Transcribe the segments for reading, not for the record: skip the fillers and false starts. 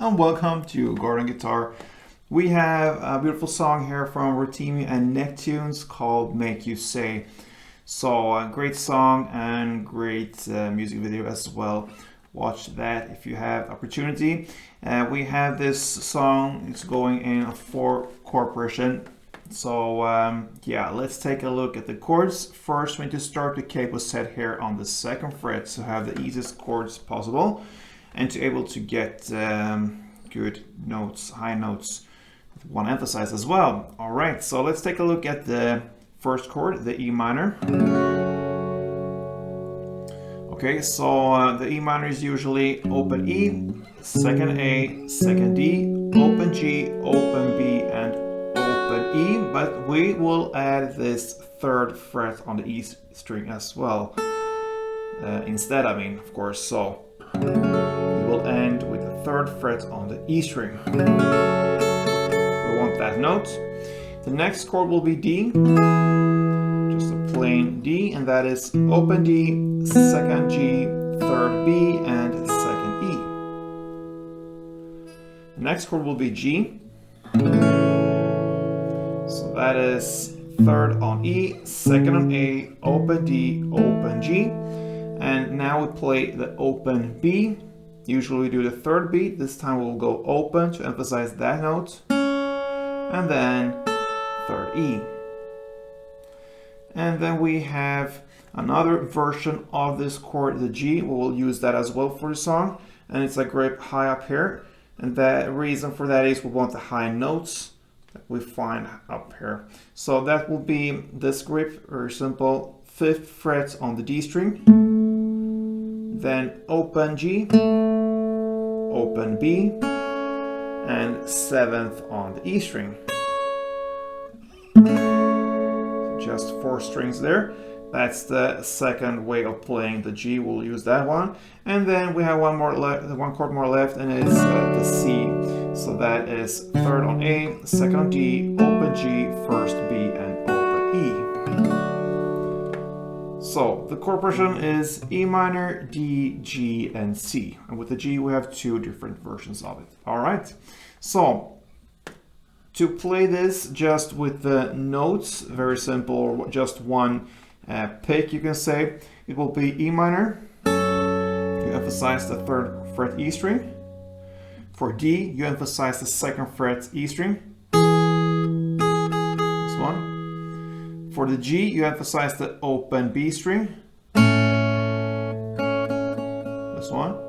and welcome to Garden Guitar. We have a beautiful song here from Rotimi and Nektunez called Make You Say. So a great song and great music video as well. Watch that if you have opportunity. We have this song, it's going in a 4-chord version. So yeah, let's take a look at the chords. First, we need to start the capo set here on the 2nd fret to have the easiest chords possible and to able to get good notes, high notes with one emphasize as well. All right, so let's take a look at the 1st chord, the E minor. Okay, so the E minor is usually open E, 2nd A, 2nd D, open G, open B, and open E, but we will add this 3rd fret on the E string as well. Instead, I mean, of course, so we will end with the 3rd fret on the E string. We want that note. The next chord will be D, just a plain D, and that is open D, 2nd G, 3rd B, and 2nd E. The next chord will be G. So that is 3rd on E, 2nd on A, open D, open G. And now we play the open B. Usually we do the 3rd beat. This time we'll go open to emphasize that note. And then 3rd E. And then we have another version of this chord, the G. We will use that as well for the song. And it's a grip high up here. And the reason for that is we want the high notes that we find up here. So that will be this grip, very simple. 5th fret on the D string. Then open G, open B, and 7th on the E string. Just 4 strings there. That's the 2nd way of playing the G. We'll use that one. And then we have one chord more left, and it's the C. So that is 3rd on A, 2nd on D, open G, 1st B, and open E. So the chord progression is E minor, D, G, and C. And with the G, we have 2 different versions of it. All right. So to play this just with the notes, very simple, just one pick, you can say. It will be E minor. You emphasize the 3rd fret E string. For D, you emphasize the 2nd fret E string. This one. For the G, you emphasize the open B string. This one.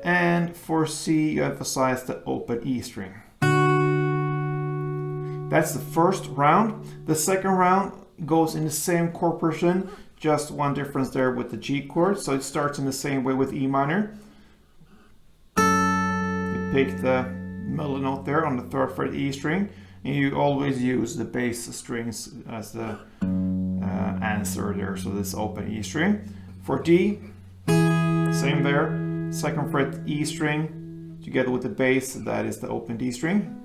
And for C, you emphasize the open E string. That's the 1st round. The 2nd round goes in the same chord progression, just one difference there with the G chord. So it starts in the same way with E minor. You pick the middle note there on the 3rd fret E string, and you always use the bass strings as the answer there. So this open E string. For D, same there, 2nd fret E string together with the bass, that is the open D string.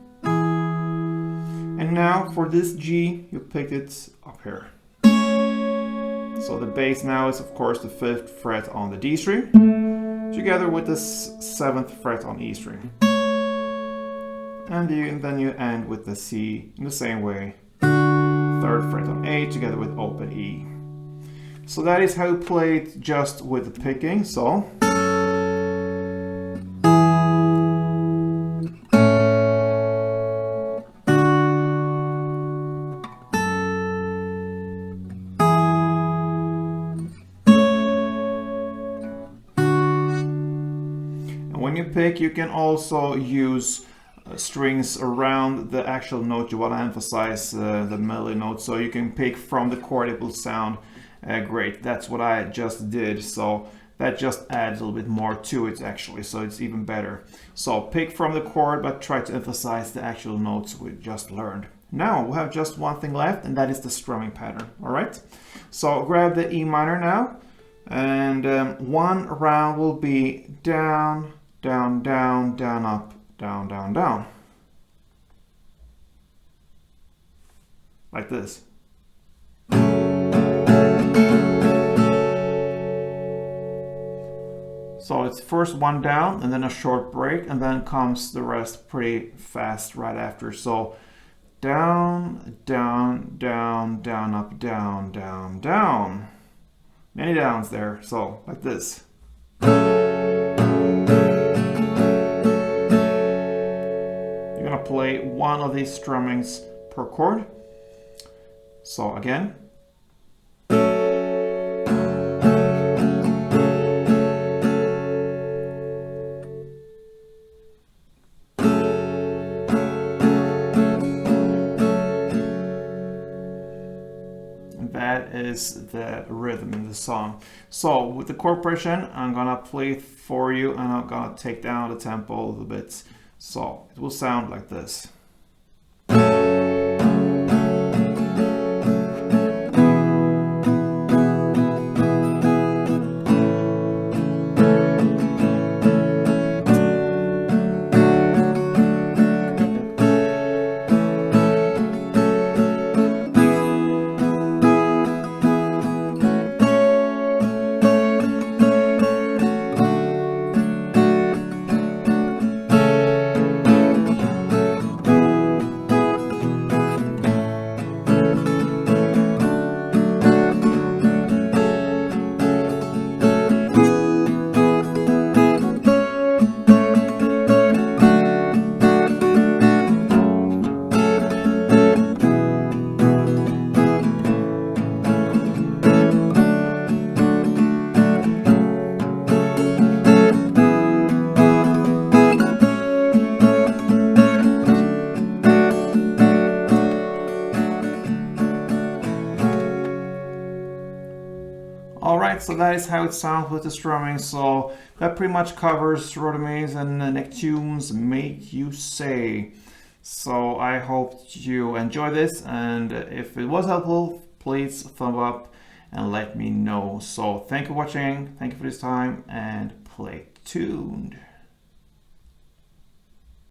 And now for this G, you pick it up here. So the bass now is of course the 5th fret on the D string, together with the 7th fret on E string. And then you end with the C in the same way, 3rd fret on A together with open E. So that is how you play it just with the picking. So when you pick, you can also use strings around the actual note you want to emphasize, the melody note. So you can pick from the chord, it will sound great. That's what I just did. So that just adds a little bit more to it actually. So it's even better. So pick from the chord, but try to emphasize the actual notes we just learned. Now we have just one thing left, and that is the strumming pattern. All right. So grab the E minor now, and one round will be down, down, down, down, up, down, down, down. Like this. So it's first one down and then a short break, and then comes the rest pretty fast right after. So down, down, down, down, up, down, down, down. Many downs there, so like this. You're gonna play one of these strummings per chord. So again. That is the rhythm in the song. So with the chord progression, I'm gonna play it for you, and I'm gonna take down the tempo a little bit. So it will sound like this. Alright, so that is how it sounds with the strumming. So that pretty much covers Rotimi and Nektunez Make You Say. So I hope you enjoy this, and if it was helpful, please thumb up and let me know. So thank you for watching, thank you for this time, and play tuned.